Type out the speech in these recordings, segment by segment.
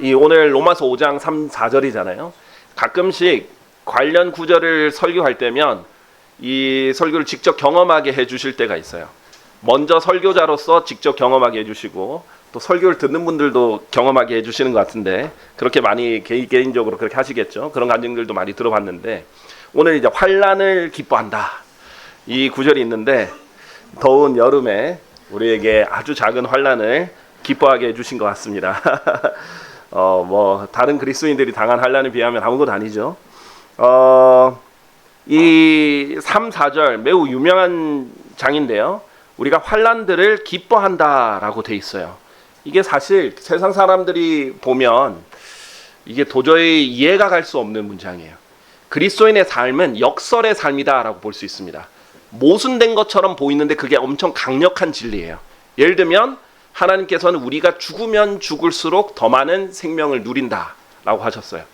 이 오늘 로마서 5장 3, 4절이잖아요. 가끔씩 관련 구절을 설교할 때면 이 설교를 직접 경험하게 해주실 때가 있어요. 먼저 설교자로서 직접 경험하게 해주시고 또 설교를 듣는 분들도 경험하게 해주시는 것 같은데 그렇게 많이 개인적으로 그렇게 하시겠죠. 그런 간증들도 많이 들어봤는데 오늘 이제 환난을 기뻐한다 이 구절이 있는데 더운 여름에 우리에게 아주 작은 환난을 기뻐하게 해주신 것 같습니다. 뭐 다른 그리스도인들이 당한 환난에 비하면 아무것도 아니죠. 이 3, 4절 매우 유명한 장인데요. 우리가 환난들을 기뻐한다라고 돼 있어요. 이게 사실 세상 사람들이 보면 이게 도저히 이해가 갈 수 없는 문장이에요. 그리스도인의 삶은 역설의 삶이다라고 볼 수 있습니다. 모순된 것처럼 보이는데 그게 엄청 강력한 진리예요. 예를 들면 하나님께서는 우리가 죽으면 죽을수록 더 많은 생명을 누린다라고 하셨어요.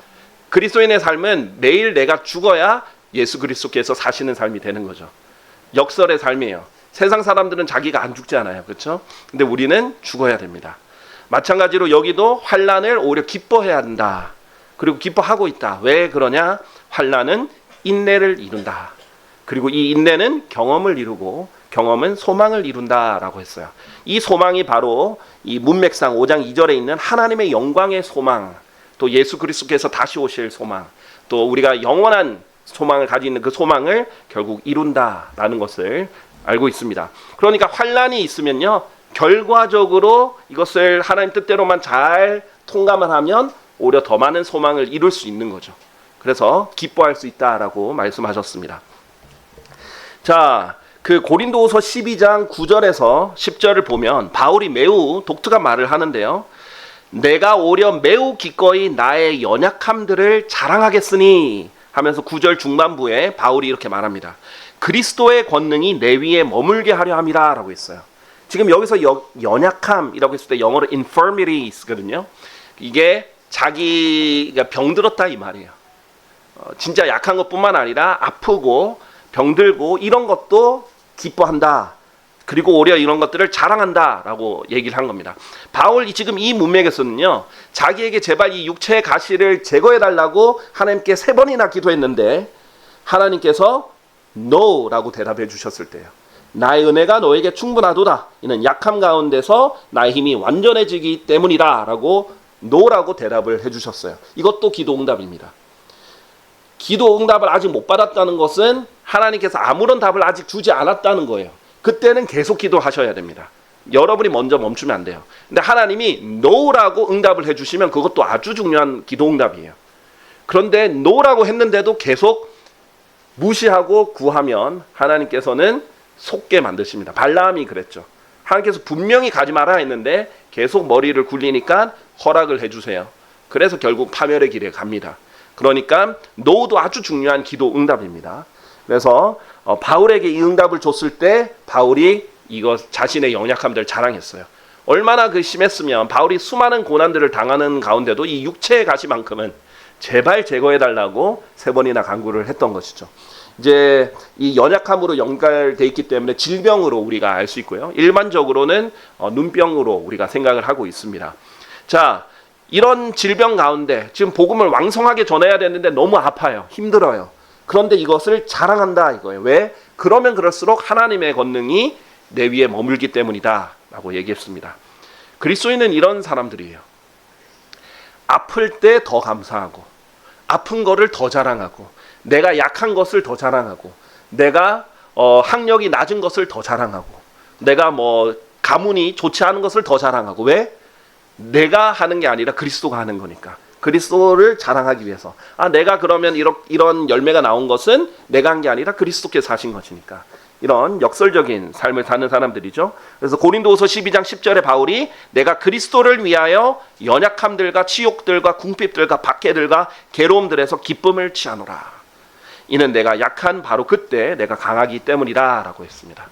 그리스도인의 삶은 매일 내가 죽어야 예수 그리스도께서 사시는 삶이 되는 거죠. 역설의 삶이에요. 세상 사람들은 자기가 안 죽지 않아요. 그렇죠? 근데 우리는 죽어야 됩니다. 마찬가지로 여기도 환난을 오히려 기뻐해야 한다. 그리고 기뻐하고 있다. 왜 그러냐? 환난은 인내를 이룬다. 그리고 이 인내는 경험을 이루고 경험은 소망을 이룬다라고 했어요. 이 소망이 바로 이 문맥상 5장 2절에 있는 하나님의 영광의 소망, 또 예수 그리스도께서 다시 오실 소망, 또 우리가 영원한 소망을 가지고 있는 그 소망을 결국 이룬다라는 것을 알고 있습니다. 그러니까 환난이 있으면요, 결과적으로 이것을 하나님 뜻대로만 잘 통감을 하면 오히려 더 많은 소망을 이룰 수 있는 거죠. 그래서 기뻐할 수 있다라고 말씀하셨습니다. 자, 그 고린도후서 12장 9절에서 10절을 보면 바울이 매우 독특한 말을 하는데요. 내가 오히려 매우 기꺼이 나의 연약함들을 자랑하겠으니 하면서 9절 중반부에 바울이 이렇게 말합니다. 그리스도의 권능이 내 위에 머물게 하려 함이라 라고 했어요. 지금 여기서 연약함이라고 했을 때 영어로 infirmities거든요. 이게 자기가 병들었다 이 말이에요. 진짜 약한 것뿐만 아니라 아프고 병들고 이런 것도 기뻐한다. 그리고 오히려 이런 것들을 자랑한다라고 얘기를 한 겁니다. 바울이 지금 이 문맥에서는요, 자기에게 제발 이 육체의 가시를 제거해달라고 하나님께 3번이나 기도했는데 하나님께서 NO라고 대답해 주셨을 때요. 나의 은혜가 너에게 충분하도다. 이는 약함 가운데서 나의 힘이 완전해지기 때문이다 라고 NO라고 대답을 해 주셨어요. 이것도 기도 응답입니다. 기도 응답을 아직 못 받았다는 것은 하나님께서 아무런 답을 아직 주지 않았다는 거예요. 그때는 계속 기도하셔야 됩니다. 여러분이 먼저 멈추면 안 돼요. 근데 하나님이 NO라고 응답을 해주시면 그것도 아주 중요한 기도 응답이에요. 그런데 NO라고 했는데도 계속 무시하고 구하면 하나님께서는 속게 만드십니다. 발라함이 그랬죠. 하나님께서 분명히 가지 마라 했는데 계속 머리를 굴리니까 허락을 해주세요. 그래서 결국 파멸의 길에 갑니다. 그러니까 NO도 아주 중요한 기도 응답입니다. 그래서 바울에게 이 응답을 줬을 때 바울이 이거 자신의 연약함들을 자랑했어요. 얼마나 그 심했으면 바울이 수많은 고난들을 당하는 가운데도 이 육체의 가시만큼은 제발 제거해달라고 3번이나 간구를 했던 것이죠. 이제 이 연약함으로 연결되어 있기 때문에 질병으로 우리가 알 수 있고요. 일반적으로는 눈병으로 우리가 생각을 하고 있습니다. 자, 이런 질병 가운데 지금 복음을 왕성하게 전해야 되는데 너무 아파요. 힘들어요. 그런데 이것을 자랑한다 이거예요. 왜? 그러면 그럴수록 하나님의 권능이 내 위에 머물기 때문이다 라고 얘기했습니다. 그리스도인은 이런 사람들이에요. 아플 때 더 감사하고 아픈 거를 더 자랑하고 내가 약한 것을 더 자랑하고 내가 학력이 낮은 것을 더 자랑하고 내가 뭐 가문이 좋지 않은 것을 더 자랑하고 왜? 내가 하는 게 아니라 그리스도가 하는 거니까. 그리스도를 자랑하기 위해서. 내가 그러면 이런 열매가 나온 것은 내가 한 게 아니라 그리스도께서 하신 것이니까. 이런 역설적인 삶을 사는 사람들이죠. 그래서 고린도후서 12장 10절에 바울이 내가 그리스도를 위하여 연약함들과 치욕들과 궁핍들과 박해들과 괴로움들에서 기쁨을 취하노라. 이는 내가 약한 바로 그때 내가 강하기 때문이다 라고 했습니다.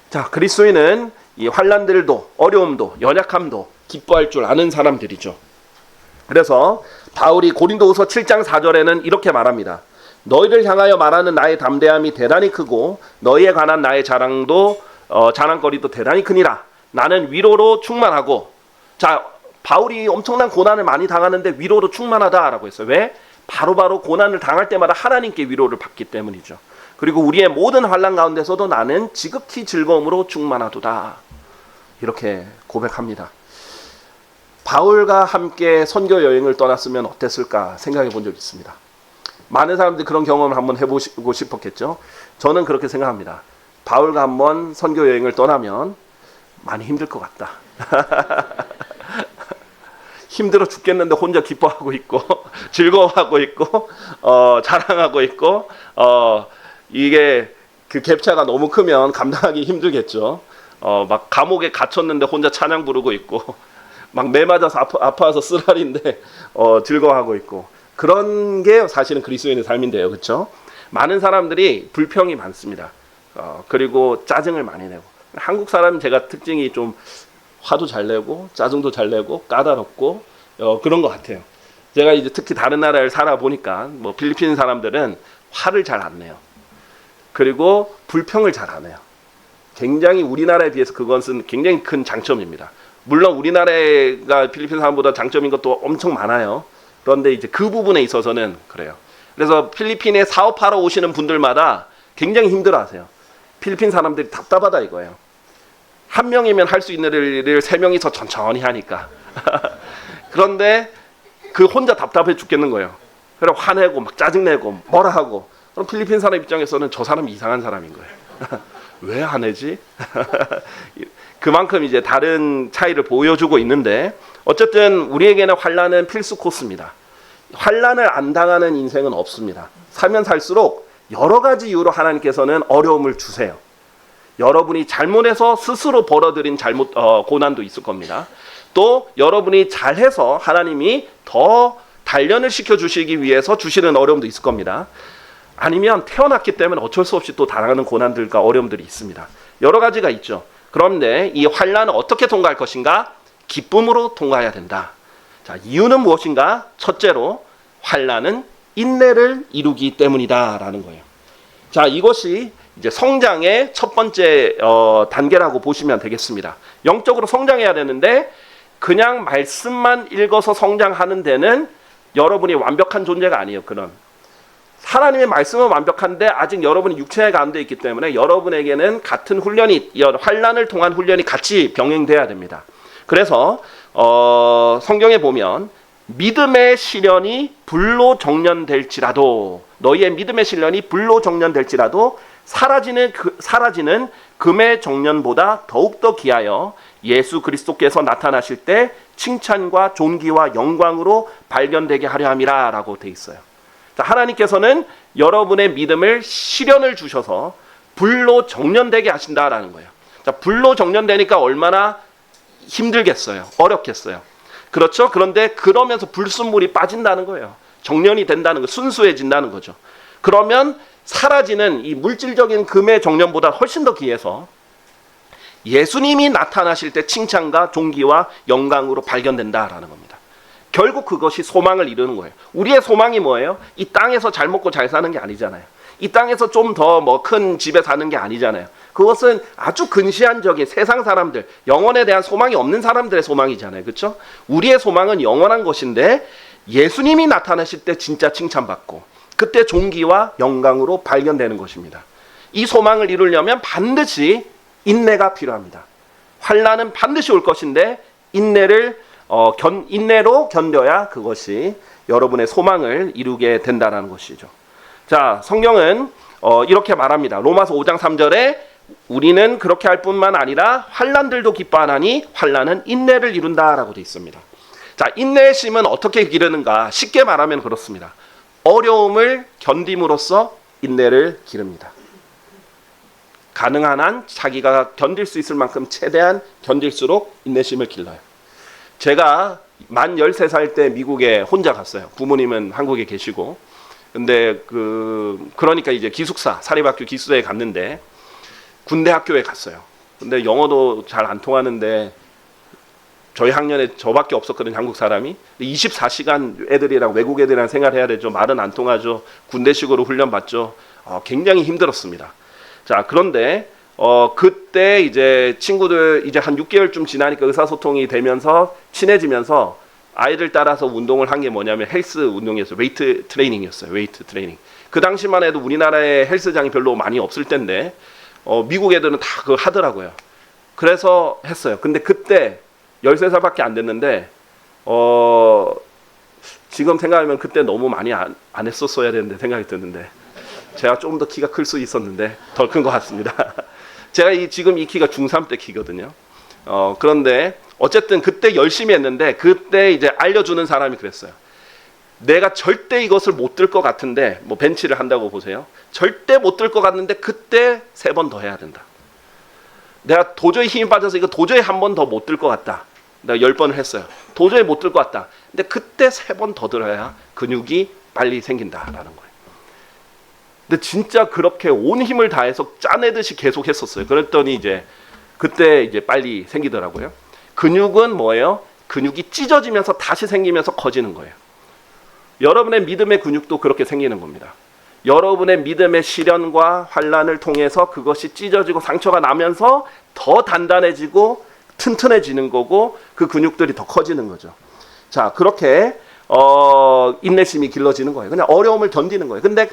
자, 그리스도인은 이 환난들도 어려움도 연약함도 기뻐할 줄 아는 사람들이죠. 그래서 바울이 고린도후서 7장 4절에는 이렇게 말합니다. 너희를 향하여 말하는 나의 담대함이 대단히 크고 너희에 관한 나의 자랑거리도 대단히 크니라. 나는 위로로 충만하고. 자, 바울이 엄청난 고난을 많이 당하는데 위로로 충만하다라고 했어요. 왜? 바로바로 고난을 당할 때마다 하나님께 위로를 받기 때문이죠. 그리고 우리의 모든 환난 가운데서도 나는 지극히 즐거움으로 충만하도다, 이렇게 고백합니다. 바울과 함께 선교 여행을 떠났으면 어땠을까 생각해 본 적이 있습니다. 많은 사람들이 그런 경험을 한번 해보고 싶었겠죠. 저는 그렇게 생각합니다. 바울과 한번 선교 여행을 떠나면 많이 힘들 것 같다. 힘들어 죽겠는데 혼자 기뻐하고 있고 즐거워하고 있고 자랑하고 있고 이게 그 갭차가 너무 크면 감당하기 힘들겠죠. 막 감옥에 갇혔는데 혼자 찬양 부르고 있고 막 매 맞아서 아파서 쓰라린데 즐거워하고 있고, 그런 게 사실은 그리스도인의 삶인데요, 그렇죠? 많은 사람들이 불평이 많습니다. 그리고 짜증을 많이 내고, 한국 사람은 제가 특징이 좀 화도 잘 내고 짜증도 잘 내고 까다롭고 그런 것 같아요. 제가 이제 특히 다른 나라를 살아보니까 뭐 필리핀 사람들은 화를 잘 안 내요. 그리고 불평을 잘 안 해요. 굉장히 우리나라에 비해서 그것은 굉장히 큰 장점입니다. 물론 우리나라가 필리핀 사람보다 장점인 것도 엄청 많아요. 그런데 이제 그 부분에 있어서는 그래요. 그래서 필리핀에 사업하러 오시는 분들마다 굉장히 힘들어하세요. 필리핀 사람들이 답답하다 이거예요. 한 명이면 할 수 있는 일을 세 명이서 천천히 하니까. 그런데 그 혼자 답답해 죽겠는 거예요. 그래 화내고 막 짜증내고 뭐라 하고. 그럼 필리핀 사람 입장에서는 저 사람이 이상한 사람인 거예요. 왜 안 해지? 그만큼 이제 다른 차이를 보여주고 있는데, 어쨌든 우리에게는 환난은 필수 코스입니다. 환난을 안 당하는 인생은 없습니다. 살면 살수록 여러 가지 이유로 하나님께서는 어려움을 주세요. 여러분이 잘못해서 스스로 벌어들인 고난도 있을 겁니다. 또 여러분이 잘해서 하나님이 더 단련을 시켜주시기 위해서 주시는 어려움도 있을 겁니다. 아니면 태어났기 때문에 어쩔 수 없이 또 당하는 고난들과 어려움들이 있습니다. 여러 가지가 있죠. 그런데 이 환난을 어떻게 통과할 것인가? 기쁨으로 통과해야 된다. 자, 이유는 무엇인가? 첫째로 환난은 인내를 이루기 때문이다라는 거예요. 자, 이것이 이제 성장의 첫 번째 단계라고 보시면 되겠습니다. 영적으로 성장해야 되는데 그냥 말씀만 읽어서 성장하는 데는 여러분이 완벽한 존재가 아니에요. 그런 하나님의 말씀은 완벽한데 아직 여러분이 육체가 안 돼 있기 때문에 여러분에게는 같은 훈련이, 환난을 통한 훈련이 같이 병행돼야 됩니다. 그래서 성경에 보면 믿음의 시련이 불로 정련될지라도, 너희의 믿음의 시련이 불로 정련될지라도 사라지는 금의 정련보다 더욱더 귀하여 예수 그리스도께서 나타나실 때 칭찬과 존귀와 영광으로 발견되게 하려 함이라 라고 돼 있어요. 자, 하나님께서는 여러분의 믿음을 시련을 주셔서 불로 정련되게 하신다라는 거예요. 자, 불로 정련되니까 얼마나 힘들겠어요. 어렵겠어요. 그렇죠? 그런데 그러면서 불순물이 빠진다는 거예요. 정련이 된다는 거, 순수해진다는 거죠. 그러면 사라지는 이 물질적인 금의 정련보다 훨씬 더 귀해서 예수님이 나타나실 때 칭찬과 존귀와 영광으로 발견된다라는 겁니다. 결국 그것이 소망을 이루는 거예요. 우리의 소망이 뭐예요? 이 땅에서 잘 먹고 잘 사는 게 아니잖아요. 이 땅에서 좀 더 뭐 큰 집에 사는 게 아니잖아요. 그것은 아주 근시안적인 세상 사람들, 영원에 대한 소망이 없는 사람들의 소망이잖아요. 그렇죠? 우리의 소망은 영원한 것인데 예수님이 나타나실 때 진짜 칭찬받고 그때 존귀와 영광으로 발견되는 것입니다. 이 소망을 이루려면 반드시 인내가 필요합니다. 환난은 반드시 올 것인데 인내로 견뎌야 그것이 여러분의 소망을 이루게 된다는 것이죠. 자, 성경은 이렇게 말합니다. 로마서 5장 3절에 우리는 그렇게 할 뿐만 아니라 환난들도 기뻐하나니 환난은 인내를 이룬다라고 되어 있습니다. 자, 인내의 심은 어떻게 기르는가? 쉽게 말하면 그렇습니다. 어려움을 견딤으로써 인내를 기릅니다. 가능한 한 자기가 견딜 수 있을 만큼 최대한 견딜수록 인내심을 길러요. 제가 만 13살 때 미국에 혼자 갔어요. 부모님은 한국에 계시고. 근데 그러니까 이제 기숙사, 사립학교 기숙사에 갔는데 군대 학교에 갔어요. 근데 영어도 잘 안 통하는데 저희 학년에 저밖에 없었거든요, 한국 사람이. 24시간 애들이랑 외국 애들이랑 생활해야 되죠. 말은 안 통하죠. 군대식으로 훈련 받죠. 굉장히 힘들었습니다. 자, 그런데 그때 이제 친구들 이제 한 6개월쯤 지나니까 의사소통이 되면서 친해지면서 아이들 따라서 운동을 한 게 뭐냐면 헬스 운동이었어요. 웨이트 트레이닝이었어요. 웨이트 트레이닝. 그 당시만 해도 우리나라에 헬스장이 별로 많이 없을 때인데 미국 애들은 다 그거 하더라고요. 그래서 했어요. 근데 그때 13살밖에 안 됐는데 지금 생각하면 그때 너무 많이 안 했었어야 되는데 생각이 드는데 제가 조금 더 키가 클 수 있었는데 덜 큰 것 같습니다. 제가 지금 이 키가 중3 때 키거든요. 그런데 어쨌든 그때 열심히 했는데 그때 이제 알려주는 사람이 그랬어요. 내가 절대 이것을 못 들 것 같은데 뭐 벤치를 한다고 보세요. 절대 못 들 것 같는데 그때 3번 더 해야 된다. 내가 도저히 힘이 빠져서 이거 도저히 한 번 더 못 들 것 같다. 내가 10번을 했어요. 도저히 못 들 것 같다. 근데 그때 3번 더 들어야 근육이 빨리 생긴다라는 거예요. 근데 진짜 그렇게 온 힘을 다해서 짜내듯이 계속 했었어요. 그랬더니 이제 그때 이제 빨리 생기더라고요. 근육은 뭐예요? 근육이 찢어지면서 다시 생기면서 커지는 거예요. 여러분의 믿음의 근육도 그렇게 생기는 겁니다. 여러분의 믿음의 시련과 환난을 통해서 그것이 찢어지고 상처가 나면서 더 단단해지고 튼튼해지는 거고 그 근육들이 더 커지는 거죠. 자, 그렇게 인내심이 길러지는 거예요. 그냥 어려움을 견디는 거예요. 근데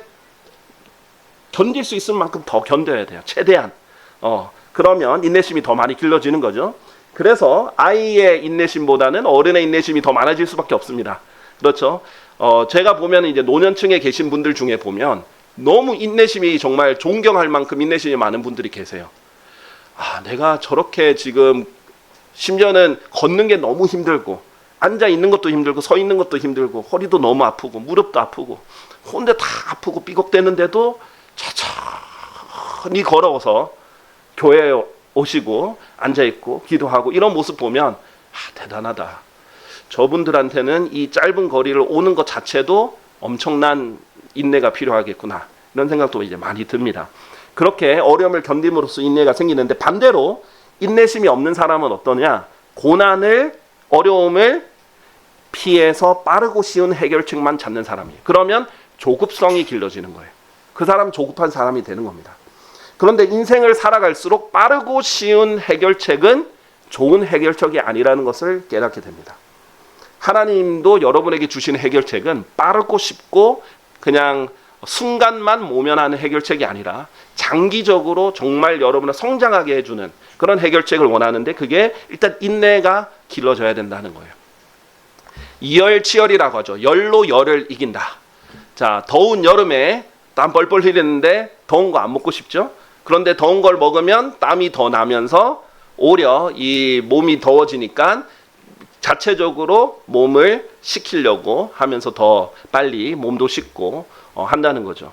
견딜 수 있을 만큼 더 견뎌야 돼요. 최대한. 그러면 인내심이 더 많이 길러지는 거죠. 그래서 아이의 인내심보다는 어른의 인내심이 더 많아질 수밖에 없습니다. 그렇죠? 제가 보면 이제 노년층에 계신 분들 중에 보면 너무 인내심이 정말 존경할 만큼 인내심이 많은 분들이 계세요. 내가 저렇게 지금 심지어는 걷는 게 너무 힘들고 앉아 있는 것도 힘들고 서 있는 것도 힘들고 허리도 너무 아프고 무릎도 아프고 혼자 다 아프고 삐걱대는데도 천천히 걸어서 교회에 오시고 앉아있고 기도하고 이런 모습 보면 대단하다. 저분들한테는 이 짧은 거리를 오는 것 자체도 엄청난 인내가 필요하겠구나. 이런 생각도 이제 많이 듭니다. 그렇게 어려움을 견딤으로써 인내가 생기는데 반대로 인내심이 없는 사람은 어떠냐? 고난을, 어려움을 피해서 빠르고 쉬운 해결책만 찾는 사람이에요. 그러면 조급성이 길러지는 거예요. 그 사람 조급한 사람이 되는 겁니다. 그런데 인생을 살아갈수록 빠르고 쉬운 해결책은 좋은 해결책이 아니라는 것을 깨닫게 됩니다. 하나님도 여러분에게 주시는 해결책은 빠르고 쉽고 그냥 순간만 모면하는 해결책이 아니라 장기적으로 정말 여러분을 성장하게 해주는 그런 해결책을 원하는데 그게 일단 인내가 길러져야 된다는 거예요. 이열치열이라고 하죠. 열로 열을 이긴다. 자, 더운 여름에 땀 뻘뻘 흘리는데 더운 거 안 먹고 싶죠? 그런데 더운 걸 먹으면 땀이 더 나면서 오히려 이 몸이 더워지니까 자체적으로 몸을 식히려고 하면서 더 빨리 몸도 식고 한다는 거죠.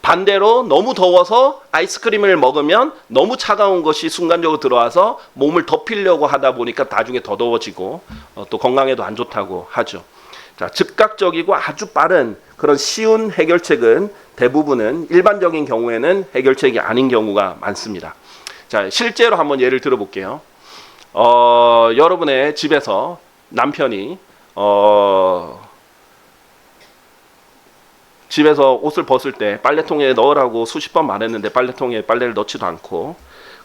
반대로 너무 더워서 아이스크림을 먹으면 너무 차가운 것이 순간적으로 들어와서 몸을 덮이려고 하다 보니까 나중에 더 더워지고 또 건강에도 안 좋다고 하죠. 자, 즉각적이고 아주 빠른 그런 쉬운 해결책은 대부분은 일반적인 경우에는 해결책이 아닌 경우가 많습니다. 자, 실제로 한번 예를 들어볼게요. 여러분의 집에서 남편이 집에서 옷을 벗을 때 빨래통에 넣으라고 수십 번 말했는데 빨래통에 빨래를 넣지도 않고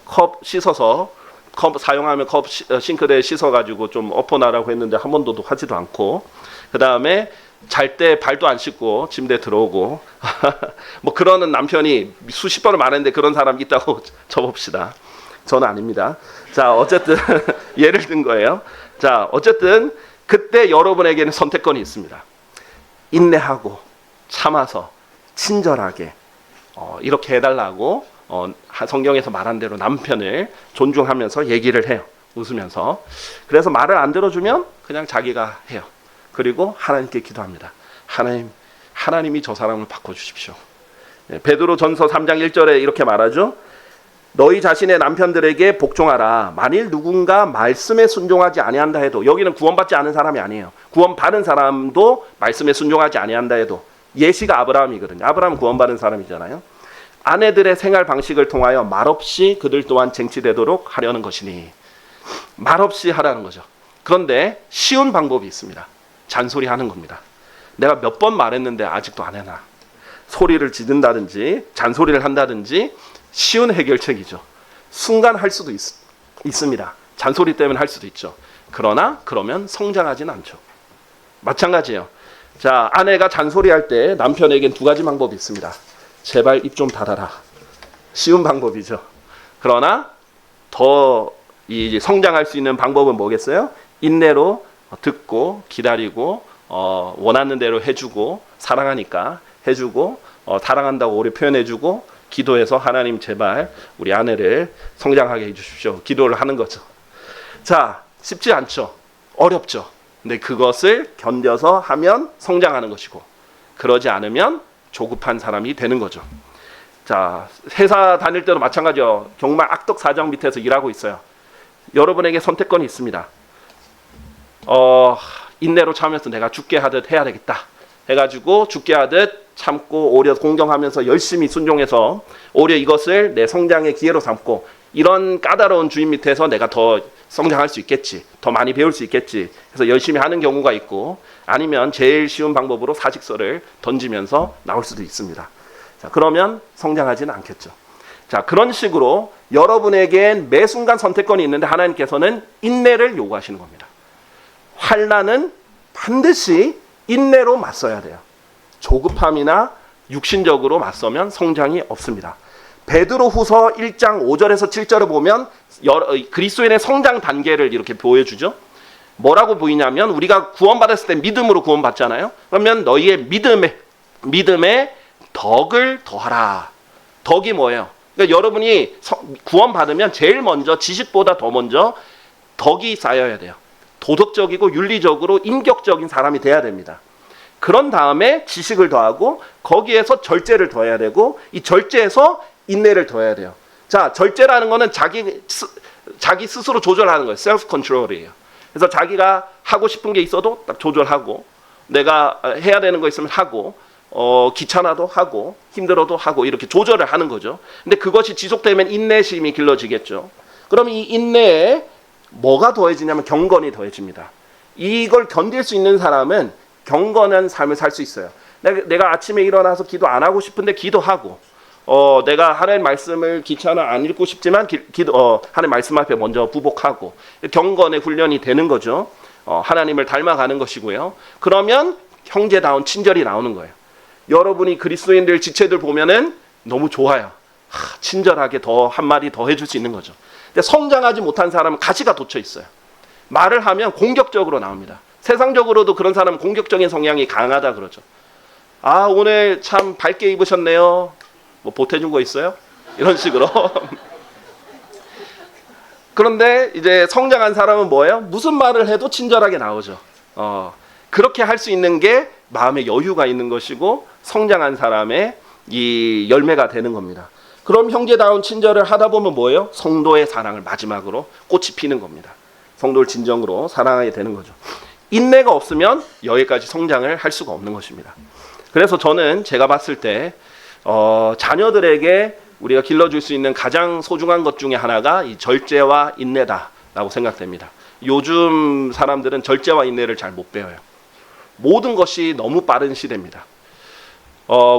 컵 씻어서 컵 사용하면 컵 싱크대에 씻어가지고 좀 엎어놔라고 했는데 한 번도 하지도 않고 그 다음에 잘 때 발도 안 씻고 침대에 들어오고 뭐 그러는 남편이 수십 번을 말했는데 그런 사람 있다고 쳐봅시다. 저는 아닙니다. 자, 어쨌든 예를 든 거예요. 자, 어쨌든 그때 여러분에게는 선택권이 있습니다. 인내하고 참아서 친절하게 이렇게 해달라고 성경에서 말한 대로 남편을 존중하면서 얘기를 해요. 웃으면서. 그래서 말을 안 들어주면 그냥 자기가 해요. 그리고 하나님께 기도합니다. 하나님이 저 사람을 바꿔주십시오. 베드로전서 3장 1절에 이렇게 말하죠. 너희 자신의 남편들에게 복종하라. 만일 누군가 말씀에 순종하지 아니한다 해도, 여기는 구원받지 않은 사람이 아니에요. 구원받은 사람도 말씀에 순종하지 아니한다 해도, 예시가 아브라함이거든요. 아브라함은 구원받은 사람이잖아요. 아내들의 생활 방식을 통하여 말없이 그들 또한 쟁취되도록 하려는 것이니, 말없이 하라는 거죠. 그런데 쉬운 방법이 있습니다. 잔소리하는 겁니다. 내가 몇 번 말했는데 아직도 안 해놔. 소리를 지른다든지 잔소리를 한다든지 쉬운 해결책이죠. 순간 할 수도 있습니다. 잔소리 때문에 할 수도 있죠. 그러나 그러면 성장하진 않죠. 마찬가지예요. 자, 아내가 잔소리할 때 남편에겐 두 가지 방법이 있습니다. 제발 입 좀 닫아라. 쉬운 방법이죠. 그러나 더 성장할 수 있는 방법은 뭐겠어요? 인내로 듣고 기다리고 원하는 대로 해주고 사랑하니까 해주고 사랑한다고 오래 표현해주고 기도해서 하나님 제발 우리 아내를 성장하게 해주십시오. 기도를 하는 거죠. 자, 쉽지 않죠. 어렵죠. 근데 그것을 견뎌서 하면 성장하는 것이고 그러지 않으면 조급한 사람이 되는 거죠. 자, 회사 다닐 때도 마찬가지요. 정말 악덕 사장 밑에서 일하고 있어요. 여러분에게 선택권이 있습니다. 인내로 참으면서 내가 죽게 하듯 해야 되겠다 해가지고 죽게 하듯 참고 오히려 공경하면서 열심히 순종해서 오히려 이것을 내 성장의 기회로 삼고 이런 까다로운 주인 밑에서 내가 더 성장할 수 있겠지, 더 많이 배울 수 있겠지 그래서 열심히 하는 경우가 있고 아니면 제일 쉬운 방법으로 사직서를 던지면서 나올 수도 있습니다. 자, 그러면 성장하지는 않겠죠. 자, 그런 식으로 여러분에겐 매 순간 선택권이 있는데 하나님께서는 인내를 요구하시는 겁니다. 환난은 반드시 인내로 맞서야 돼요. 조급함이나 육신적으로 맞서면 성장이 없습니다. 베드로후서 1장 5절에서 7절을 보면 그리스도인의 성장 단계를 이렇게 보여주죠. 뭐라고 보이냐면 우리가 구원받았을 때 믿음으로 구원받잖아요. 그러면 너희의 믿음에 덕을 더하라. 덕이 뭐예요? 그러니까 여러분이 구원받으면 제일 먼저 지식보다 더 먼저 덕이 쌓여야 돼요. 도덕적이고 윤리적으로 인격적인 사람이 돼야 됩니다. 그런 다음에 지식을 더하고 거기에서 절제를 더해야 되고 이 절제에서 인내를 더해야 돼요. 자, 절제라는 거는 자기 스스로 조절하는 거예요. 셀프 컨트롤이에요. 그래서 자기가 하고 싶은 게 있어도 딱 조절하고 내가 해야 되는 거 있으면 하고 귀찮아도 하고 힘들어도 하고 이렇게 조절을 하는 거죠. 근데 그것이 지속되면 인내심이 길러지겠죠. 그럼 이 인내에 뭐가 더해지냐면 경건이 더해집니다. 이걸 견딜 수 있는 사람은 경건한 삶을 살 수 있어요. 내가 아침에 일어나서 기도 안 하고 싶은데 기도하고 내가 하나님 말씀을 귀찮아 안 읽고 싶지만 하나님 말씀 앞에 먼저 부복하고 경건의 훈련이 되는 거죠. 하나님을 닮아가는 것이고요. 그러면 형제다운 친절이 나오는 거예요. 여러분이 그리스도인들 지체들 보면은 너무 좋아요. 친절하게 더 한마디 더 해줄 수 있는 거죠. 근데 성장하지 못한 사람은 가시가 돋쳐 있어요. 말을 하면 공격적으로 나옵니다. 세상적으로도 그런 사람은 공격적인 성향이 강하다 그러죠. 아, 오늘 참 밝게 입으셨네요. 뭐 보태준 거 있어요? 이런 식으로. 그런데 이제 성장한 사람은 뭐예요? 무슨 말을 해도 친절하게 나오죠. 그렇게 할 수 있는 게 마음의 여유가 있는 것이고 성장한 사람의 이 열매가 되는 겁니다. 그럼 형제다운 친절을 하다 보면 뭐예요? 성도의 사랑을 마지막으로 꽃이 피는 겁니다. 성도를 진정으로 사랑하게 되는 거죠. 인내가 없으면 여기까지 성장을 할 수가 없는 것입니다. 그래서 저는 제가 봤을 때 자녀들에게 우리가 길러줄 수 있는 가장 소중한 것 중에 하나가 이 절제와 인내다라고 생각됩니다. 요즘 사람들은 절제와 인내를 잘 못 배워요. 모든 것이 너무 빠른 시대입니다.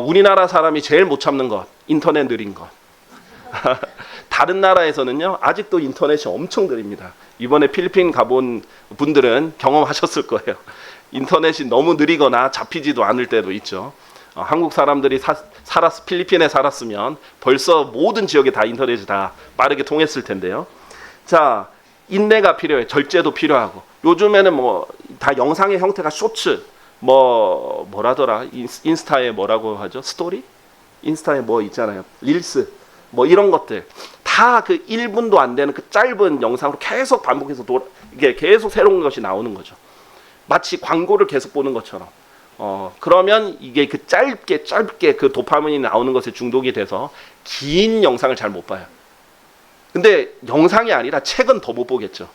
우리나라 사람이 제일 못 참는 것, 인터넷 느린 것. 다른 나라에서는요, 아직도 인터넷이 엄청 느립니다. 이번에 필리핀 가본 분들은 경험하셨을 거예요. 인터넷이 너무 느리거나 잡히지도 않을 때도 있죠. 한국 사람들이 필리핀에 살았으면 벌써 모든 지역에 다 인터넷이 다 빠르게 통했을 텐데요. 자, 인내가 필요해요. 절제도 필요하고. 요즘에는 뭐 다 영상의 형태가 쇼츠, 뭐라더라, 인스타에 뭐라고 하죠? 스토리? 인스타에 뭐 있잖아요. 릴스, 뭐 이런 것들 다 그 1분도 안 되는 그 짧은 영상으로 계속 반복해서 이게 계속 새로운 것이 나오는 거죠. 마치 광고를 계속 보는 것처럼. 그러면 이게 그 짧게 그 도파민이 나오는 것에 중독이 돼서 긴 영상을 잘 못 봐요. 근데 영상이 아니라 책은 더 못 보겠죠.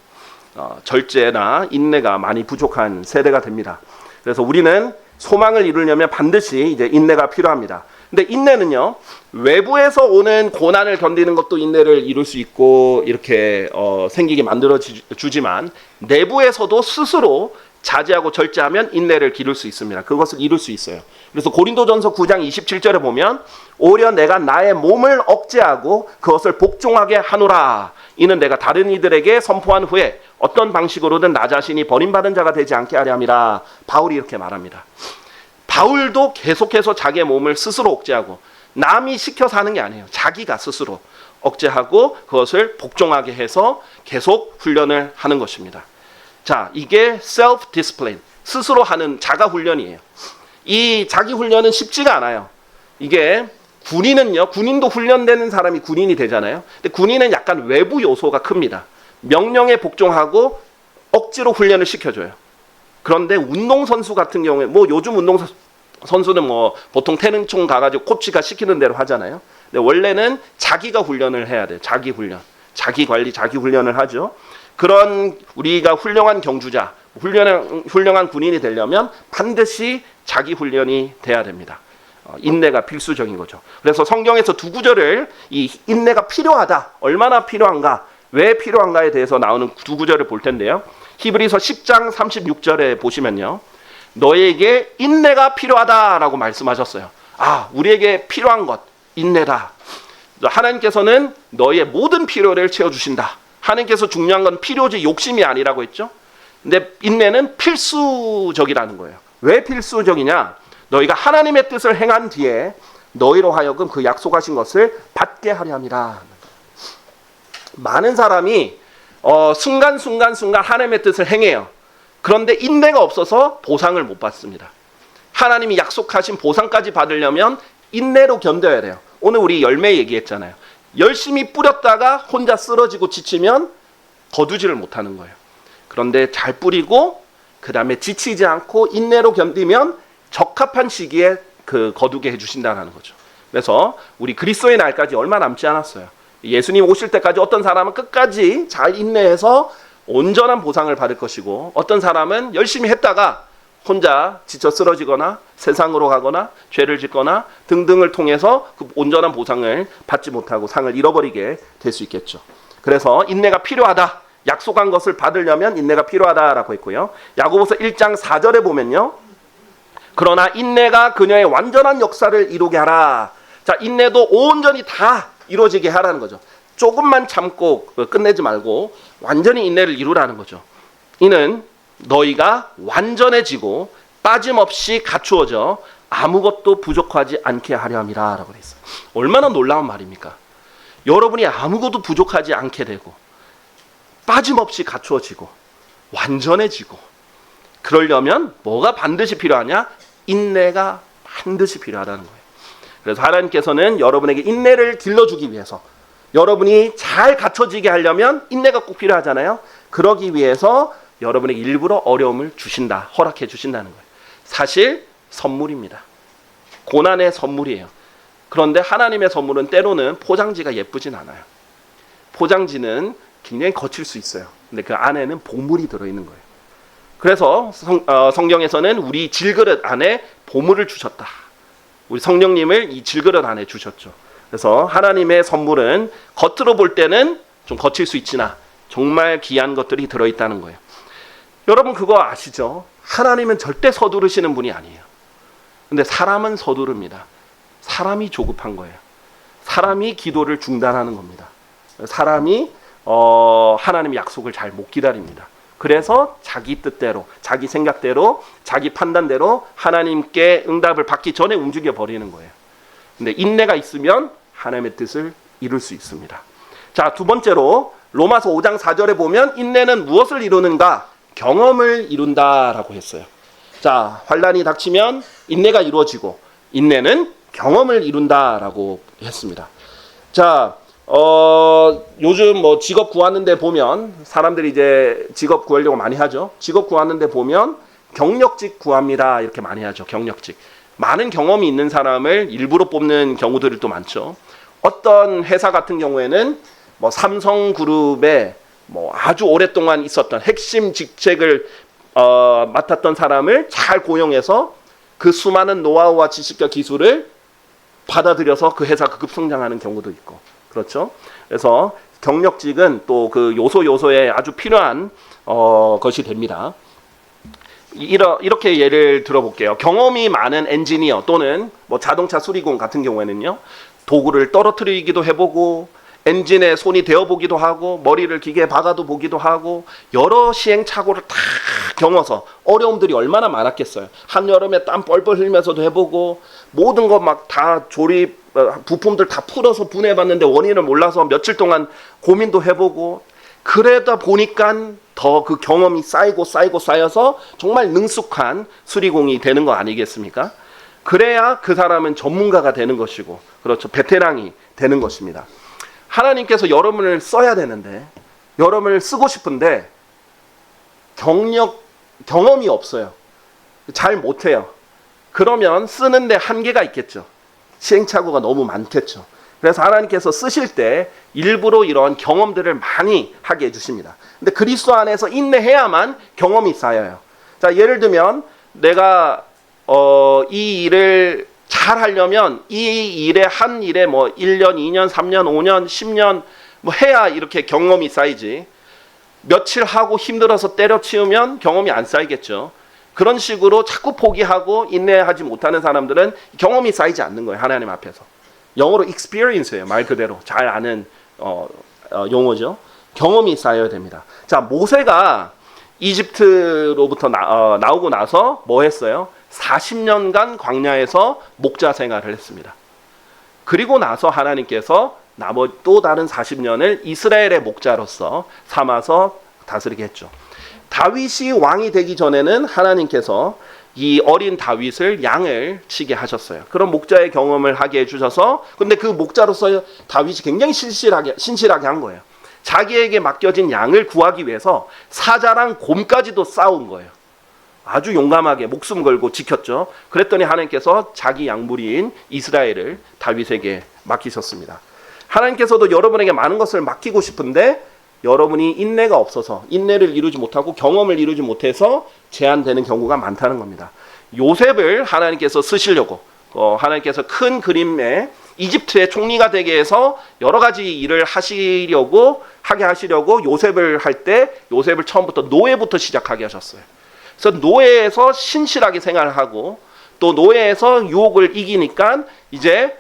절제나 인내가 많이 부족한 세대가 됩니다. 그래서 우리는 소망을 이루려면 반드시 이제 인내가 필요합니다. 근데 인내는요, 외부에서 오는 고난을 견디는 것도 인내를 이룰 수 있고 이렇게 생기게 만들어 주지만 내부에서도 스스로 자제하고 절제하면 인내를 기를 수 있습니다. 그것을 이룰 수 있어요. 그래서 고린도전서 9장 27절에 보면 오히려 내가 나의 몸을 억제하고 그것을 복종하게 하노라. 이는 내가 다른 이들에게 선포한 후에 어떤 방식으로든 나 자신이 버림받은 자가 되지 않게 하려 함이라. 바울이 이렇게 말합니다. 바울도 계속해서 자기의 몸을 스스로 억제하고 남이 시켜서 하는 게 아니에요. 자기가 스스로 억제하고 그것을 복종하게 해서 계속 훈련을 하는 것입니다. 자, 이게 self discipline, 스스로 하는 자가 훈련이에요. 이 자기 훈련은 쉽지가 않아요. 이게 군인은요, 군인도 훈련되는 사람이 군인이 되잖아요. 근데 군인은 약간 외부 요소가 큽니다. 명령에 복종하고 억지로 훈련을 시켜줘요. 그런데 운동선수 같은 경우에, 뭐 요즘 운동선수는 뭐 보통 태능총 가가지고 코치가 시키는 대로 하잖아요. 근데 원래는 자기가 훈련을 해야 돼요. 자기 훈련. 자기 관리, 자기 훈련을 하죠. 그런 우리가 훌륭한 경주자, 훌륭한 군인이 되려면 반드시 자기 훈련이 돼야 됩니다. 인내가 필수적인 거죠. 그래서 성경에서 두 구절을 이 인내가 필요하다, 얼마나 필요한가, 왜 필요한가에 대해서 나오는 두 구절을 볼 텐데요. 히브리서 10장 36절에 보시면요. 너에게 인내가 필요하다라고 말씀하셨어요. 아, 우리에게 필요한 것, 인내다. 하나님께서는 너의 모든 필요를 채워주신다. 하나님께서 중요한 건 필요지 욕심이 아니라고 했죠. 근데 인내는 필수적이라는 거예요. 왜 필수적이냐? 너희가 하나님의 뜻을 행한 뒤에 너희로 하여금 그 약속하신 것을 받게 하려 함이라. 많은 사람이 순간순간 하나님의 뜻을 행해요. 그런데 인내가 없어서 보상을 못 받습니다. 하나님이 약속하신 보상까지 받으려면 인내로 견뎌야 돼요. 오늘 우리 열매 얘기했잖아요. 열심히 뿌렸다가 혼자 쓰러지고 지치면 거두지를 못하는 거예요. 그런데 잘 뿌리고 그 다음에 지치지 않고 인내로 견디면 적합한 시기에 그 거두게 해주신다는 거죠. 그래서 우리 그리스도의 날까지 얼마 남지 않았어요. 예수님 오실 때까지 어떤 사람은 끝까지 잘 인내해서 온전한 보상을 받을 것이고, 어떤 사람은 열심히 했다가 혼자 지쳐 쓰러지거나 세상으로 가거나 죄를 짓거나 등등을 통해서 그 온전한 보상을 받지 못하고 상을 잃어버리게 될 수 있겠죠. 그래서 인내가 필요하다. 약속한 것을 받으려면 인내가 필요하다라고 했고요. 야고보서 1장 4절에 보면요. 그러나 인내가 그녀의 완전한 역사를 이루게 하라. 자, 인내도 온전히 다 이루어지게 하라는 거죠. 조금만 참고 끝내지 말고 완전히 인내를 이루라는 거죠. 이는 너희가 완전해지고 빠짐없이 갖추어져 아무것도 부족하지 않게 하려 함이라 라고 했어요. 얼마나 놀라운 말입니까? 여러분이 아무것도 부족하지 않게 되고 빠짐없이 갖추어지고 완전해지고, 그러려면 뭐가 반드시 필요하냐? 인내가 반드시 필요하다는 거예요. 그래서 하나님께서는 여러분에게 인내를 길러주기 위해서, 여러분이 잘 갖춰지게 하려면 인내가 꼭 필요하잖아요. 그러기 위해서 여러분에게 일부러 어려움을 주신다, 허락해 주신다는 거예요. 사실 선물입니다. 고난의 선물이에요. 그런데 하나님의 선물은 때로는 포장지가 예쁘진 않아요. 포장지는 굉장히 거칠 수 있어요. 근데 그 안에는 보물이 들어있는 거예요. 그래서 성경에서는 우리 질그릇 안에 보물을 주셨다. 우리 성령님을 이 질그릇 안에 주셨죠. 그래서 하나님의 선물은 겉으로 볼 때는 좀 거칠 수 있지나 정말 귀한 것들이 들어있다는 거예요. 여러분 그거 아시죠? 하나님은 절대 서두르시는 분이 아니에요. 근데 사람은 서두릅니다. 사람이 조급한 거예요. 사람이 기도를 중단하는 겁니다. 사람이 하나님의 약속을 잘 못 기다립니다. 그래서 자기 뜻대로, 자기 생각대로, 자기 판단대로 하나님께 응답을 받기 전에 움직여 버리는 거예요. 근데 인내가 있으면 하나님의 뜻을 이룰 수 있습니다. 자, 두 번째로 로마서 5장 4절에 보면 인내는 무엇을 이루는가? 경험을 이룬다라고 했어요. 자, 환난이 닥치면 인내가 이루어지고 인내는 경험을 이룬다라고 했습니다. 자, 요즘 뭐 직업 구하는데 보면 사람들이 이제 직업 구하려고 많이 하죠. 직업 구하는데 보면 경력직 구합니다 이렇게 많이 하죠. 경력직. 많은 경험이 있는 사람을 일부러 뽑는 경우들이 또 많죠. 어떤 회사 같은 경우에는 뭐 삼성그룹에 뭐 아주 오랫동안 있었던 핵심 직책을 맡았던 사람을 잘 고용해서 그 수많은 노하우와 지식과 기술을 받아들여서 그 회사가 급성장하는 경우도 있고, 그렇죠. 그래서 경력직은 또 그 요소에 아주 필요한 것이 됩니다. 이렇게 예를 들어볼게요. 경험이 많은 엔지니어 또는 뭐 자동차 수리공 같은 경우에는요, 도구를 떨어뜨리기도 해보고 엔진에 손이 대어보기도 하고 머리를 기계에 박아도 보기도 하고 여러 시행착오를 다 경험해서 어려움들이 얼마나 많았겠어요. 한여름에 땀 뻘뻘 흘리면서도 해보고 모든 거 막 다 조립 부품들 다 풀어서 분해봤는데 원인을 몰라서 며칠 동안 고민도 해보고 그러다 보니까 더 그 경험이 쌓여서 정말 능숙한 수리공이 되는 거 아니겠습니까? 그래야 그 사람은 전문가가 되는 것이고, 그렇죠, 베테랑이 되는 것입니다. 하나님께서 여러분을 써야 되는데, 여러분을 쓰고 싶은데 경험이 없어요. 잘 못해요. 그러면 쓰는데 한계가 있겠죠. 시행착오가 너무 많겠죠. 그래서 하나님께서 쓰실 때 일부러 이런 경험들을 많이 하게 해주십니다. 근데 그리스도 안에서 인내해야만 경험이 쌓여요. 자, 예를 들면 내가 이 일을 잘 하려면 이 일에 한 일에 뭐 1년, 2년, 3년, 5년, 10년 뭐 해야 이렇게 경험이 쌓이지. 며칠 하고 힘들어서 때려치우면 경험이 안 쌓이겠죠. 그런 식으로 자꾸 포기하고 인내하지 못하는 사람들은 경험이 쌓이지 않는 거예요. 하나님 앞에서. 영어로 experience예요. 말 그대로 잘 아는 용어죠. 경험이 쌓여야 됩니다. 자, 모세가 이집트로부터 나오고 나서 뭐 했어요? 40년간 광야에서 목자 생활을 했습니다. 그리고 나서 하나님께서 나머지 또 다른 40년을 이스라엘의 목자로서 삼아서 다스리게 했죠. 다윗이 왕이 되기 전에는 하나님께서 이 어린 다윗을 양을 치게 하셨어요. 그런 목자의 경험을 하게 해주셔서, 근데 그 목자로서 다윗이 굉장히 신실하게 한 거예요. 자기에게 맡겨진 양을 구하기 위해서 사자랑 곰까지도 싸운 거예요. 아주 용감하게 목숨 걸고 지켰죠. 그랬더니 하나님께서 자기 양무리인 이스라엘을 다윗에게 맡기셨습니다. 하나님께서도 여러분에게 많은 것을 맡기고 싶은데 여러분이 인내가 없어서 인내를 이루지 못하고 경험을 이루지 못해서 제한되는 경우가 많다는 겁니다. 요셉을 하나님께서 쓰시려고 하나님께서 큰 그림에 이집트의 총리가 되게 해서 여러 가지 일을 하게 하시려고 요셉을 할 때 요셉을 처음부터 노예부터 시작하게 하셨어요. 그래서 노예에서 신실하게 생활하고 또 노예에서 유혹을 이기니까 이제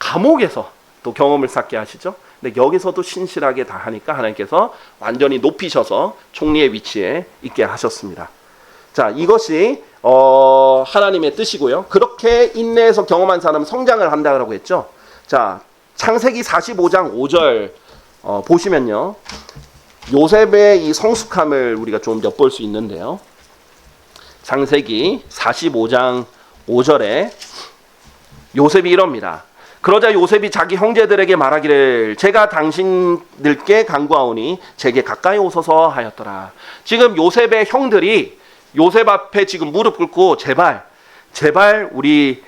감옥에서 또 경험을 쌓게 하시죠. 근데 여기서도 신실하게 다 하니까 하나님께서 완전히 높이셔서 총리의 위치에 있게 하셨습니다. 자, 이것이 하나님의 뜻이고요. 그렇게 인내해서 경험한 사람은 성장을 한다고 했죠. 자, 창세기 45장 5절 보시면요, 요셉의 이 성숙함을 우리가 좀 엿볼 수 있는데요. 창세기 45장 5절에 요셉이 이럽니다. 그러자 요셉이 자기 형제들에게 말하기를 제가 당신들께 간구하오니 제게 가까이 오소서 하였더라. 지금 요셉의 형들이 요셉 앞에 지금 무릎 꿇고 제발 우리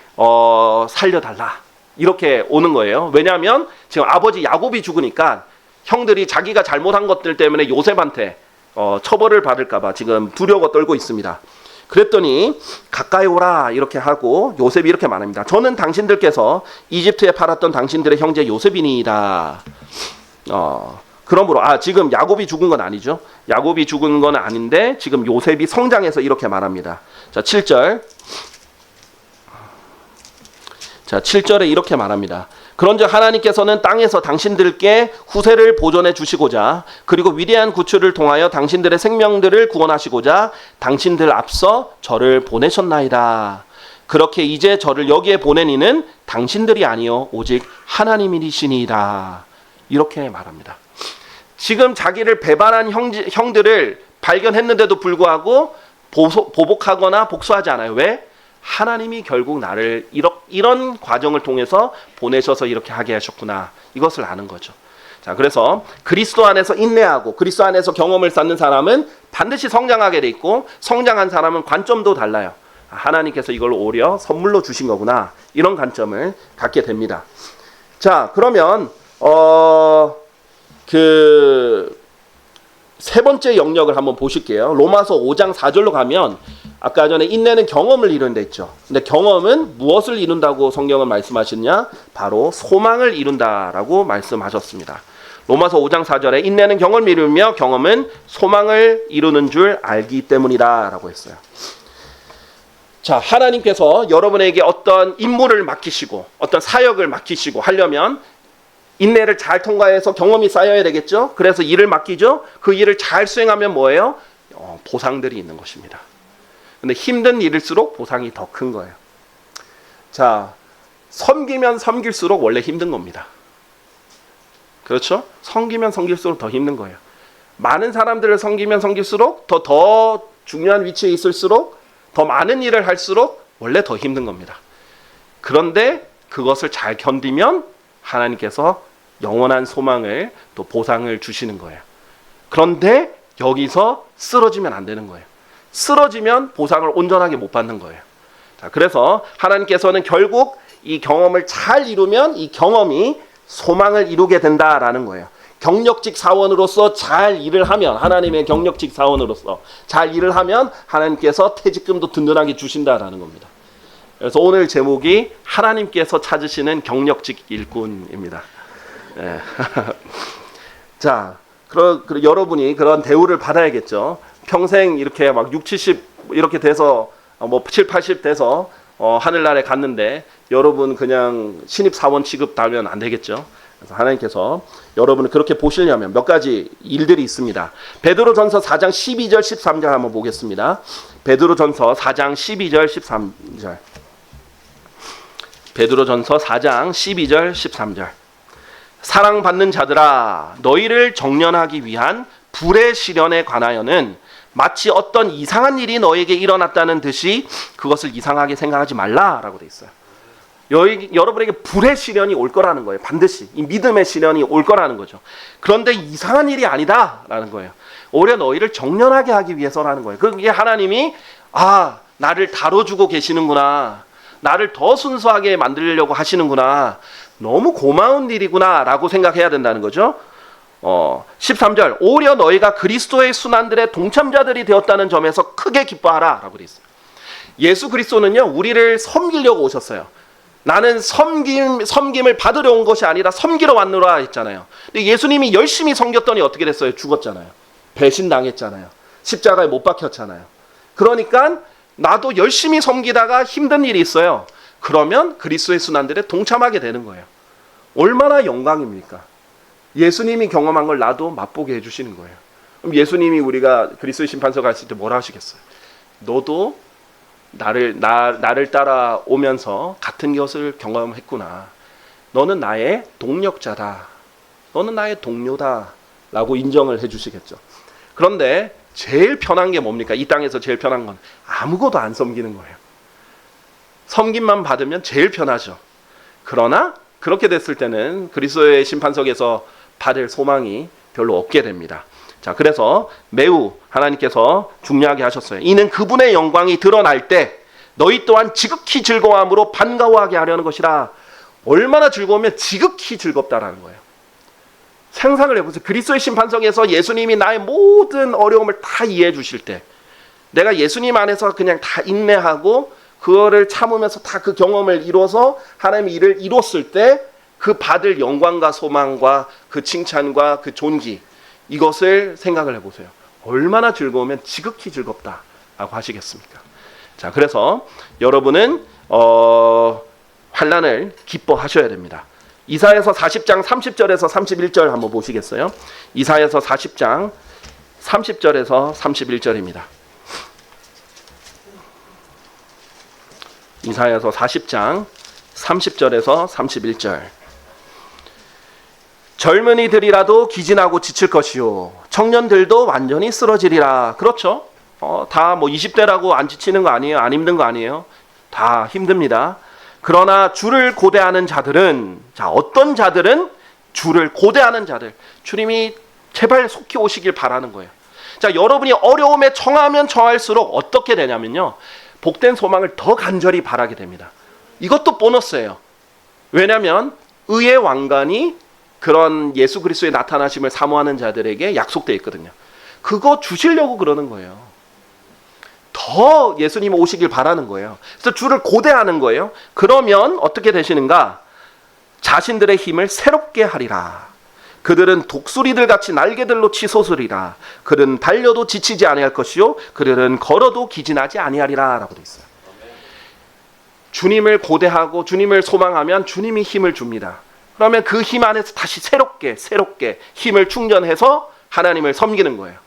살려달라 이렇게 오는 거예요. 왜냐하면 지금 아버지 야곱이 죽으니까 형들이 자기가 잘못한 것들 때문에 요셉한테 처벌을 받을까 봐 지금 두려워 떨고 있습니다. 그랬더니 가까이 오라 이렇게 하고 요셉이 이렇게 말합니다. 저는 당신들께서 이집트에 팔았던 당신들의 형제 요셉이니이다. 그러므로 지금 야곱이 죽은 건 아니죠. 야곱이 죽은 건 아닌데 지금 요셉이 성장해서 이렇게 말합니다. 자, 7절. 자, 7절에 이렇게 말합니다. 그런즉 하나님께서는 땅에서 당신들께 후세를 보존해 주시고자 그리고 위대한 구출을 통하여 당신들의 생명들을 구원하시고자 당신들 앞서 저를 보내셨나이다. 그렇게 이제 저를 여기에 보낸 이는 당신들이 아니요 오직 하나님이시니이다. 이렇게 말합니다. 지금 자기를 배반한 형들을 발견했는데도 불구하고 보복하거나 복수하지 않아요. 왜? 하나님이 결국 나를 이런 과정을 통해서 보내셔서 이렇게 하게 하셨구나. 이것을 아는 거죠. 자, 그래서 그리스도 안에서 인내하고 그리스도 안에서 경험을 쌓는 사람은 반드시 성장하게 돼 있고 성장한 사람은 관점도 달라요. 하나님께서 이걸 오히려 선물로 주신 거구나. 이런 관점을 갖게 됩니다. 자, 그러면 세 번째 영역을 한번 보실게요. 로마서 5장 4절로 가면 아까 전에 인내는 경험을 이룬다 했죠. 근데 경험은 무엇을 이룬다고 성경은 말씀하셨냐? 바로 소망을 이룬다라고 말씀하셨습니다. 로마서 5장 4절에 인내는 경험을 이루며 경험은 소망을 이루는 줄 알기 때문이다 라고 했어요. 자, 하나님께서 여러분에게 어떤 임무를 맡기시고 어떤 사역을 맡기시고 하려면 인내를 잘 통과해서 경험이 쌓여야 되겠죠. 그래서 일을 맡기죠. 그 일을 잘 수행하면 뭐예요? 보상들이 있는 것입니다. 근데 힘든 일일수록 보상이 더 큰 거예요. 자, 섬기면 섬길수록 원래 힘든 겁니다. 그렇죠? 섬기면 섬길수록 더 힘든 거예요. 많은 사람들을 섬기면 섬길수록 더 중요한 위치에 있을수록 더 많은 일을 할수록 원래 더 힘든 겁니다. 그런데 그것을 잘 견디면 하나님께서 영원한 소망을 또 보상을 주시는 거예요. 그런데 여기서 쓰러지면 안 되는 거예요. 쓰러지면 보상을 온전하게 못 받는 거예요. 자, 그래서 하나님께서는 결국 이 경험을 잘 이루면 이 경험이 소망을 이루게 된다라는 거예요. 경력직 사원으로서 잘 일을 하면, 하나님의 경력직 사원으로서 잘 일을 하면 하나님께서 퇴직금도 든든하게 주신다라는 겁니다. 그래서 오늘 제목이 하나님께서 찾으시는 경력직 일꾼입니다. 네. 자, 여러분이 그런 대우를 받아야겠죠. 평생 이렇게 막 60, 70 이렇게 돼서 뭐 7, 80 돼서 하늘나라에 갔는데 여러분 그냥 신입사원 취급 달면 안 되겠죠. 그래서 하나님께서 여러분을 그렇게 보시려면 몇 가지 일들이 있습니다. 베드로전서 4장 12절 13절 한번 보겠습니다. 베드로전서 4장 12절 13절. 베드로전서 4장 12절 13절. 사랑받는 자들아, 너희를 정련하기 위한 불의 시련에 관하여는 마치 어떤 이상한 일이 너에게 일어났다는 듯이 그것을 이상하게 생각하지 말라라고 돼 있어요. 여러분에게 불의 시련이 올 거라는 거예요. 반드시 이 믿음의 시련이 올 거라는 거죠. 그런데 이상한 일이 아니다라는 거예요. 오히려 너희를 정련하게 하기 위해서라는 거예요. 그게 하나님이 나를 다뤄주고 계시는구나, 나를 더 순수하게 만들려고 하시는구나, 너무 고마운 일이구나 라고 생각해야 된다는 거죠. 13절, 오히려 너희가 그리스도의 순환들의 동참자들이 되었다는 점에서 크게 기뻐하라 라고 되어 있어요. 예수 그리스도는요, 우리를 섬기려고 오셨어요. 나는 섬김을 받으러 온 것이 아니라 섬기러 왔노라 했잖아요. 근데 예수님이 열심히 섬겼더니 어떻게 됐어요? 죽었잖아요. 배신당했잖아요. 십자가에 못 박혔잖아요. 그러니까 나도 열심히 섬기다가 힘든 일이 있어요. 그러면 그리스도의 순환들에 동참하게 되는 거예요. 얼마나 영광입니까? 예수님이 경험한 걸 나도 맛보게 해주시는 거예요. 그럼 예수님이 우리가 그리스도의 심판서 갔을 때 뭐라 하시겠어요? 너도 나를 따라오면서 같은 것을 경험했구나. 너는 나의 동력자다. 너는 나의 동료다. 라고 인정을 해주시겠죠. 그런데 제일 편한 게 뭡니까? 이 땅에서 제일 편한 건 아무것도 안 섬기는 거예요. 섬김만 받으면 제일 편하죠. 그러나 그렇게 됐을 때는 그리스도의 심판석에서 받을 소망이 별로 없게 됩니다. 자, 그래서 매우 하나님께서 중요하게 하셨어요. 이는 그분의 영광이 드러날 때 너희 또한 지극히 즐거움으로 반가워하게 하려는 것이라. 얼마나 즐거우면 지극히 즐겁다라는 거예요. 상상을 해보세요. 그리스도의 심판석에서 예수님이 나의 모든 어려움을 다 이해해 주실 때, 내가 예수님 안에서 그냥 다 인내하고 그거를 참으면서 다 그 경험을 이뤄서 하나님의 일을 이뤘을 때 그 받을 영광과 소망과 그 칭찬과 그 존귀, 이것을 생각을 해보세요. 얼마나 즐거우면 지극히 즐겁다라고 하시겠습니까? 자, 그래서 여러분은 환난을 기뻐하셔야 됩니다. 이사야서 40장 30절에서 31절 한번 보시겠어요? 이사야서 40장 30절에서 31절입니다. 이사야서 40장 30절에서 31절. 젊은이들이라도 기진하고 지칠 것이요 청년들도 완전히 쓰러지리라. 그렇죠? 다 뭐 20대라고 안 지치는 거 아니에요? 안 힘든 거 아니에요? 다 힘듭니다. 그러나 주를 고대하는 자들은, 자, 어떤 자들은? 주를 고대하는 자들. 주님이 제발 속히 오시길 바라는 거예요. 자, 여러분이 어려움에 처하면 처할수록 어떻게 되냐면요, 복된 소망을 더 간절히 바라게 됩니다. 이것도 보너스예요. 왜냐하면 의의 왕관이 그런 예수 그리스도의 나타나심을 사모하는 자들에게 약속되어 있거든요. 그거 주시려고 그러는 거예요. 더 예수님 오시길 바라는 거예요. 그래서 주를 고대하는 거예요. 그러면 어떻게 되시는가? 자신들의 힘을 새롭게 하리라. 그들은 독수리들 같이 날개들로 치솟으리라. 그들은 달려도 지치지 아니할 것이요 그들은 걸어도 기진하지 아니하리라 라고 되어 있어요. 주님을 고대하고 주님을 소망하면 주님이 힘을 줍니다. 그러면 그 힘 안에서 다시 새롭게 힘을 충전해서 하나님을 섬기는 거예요.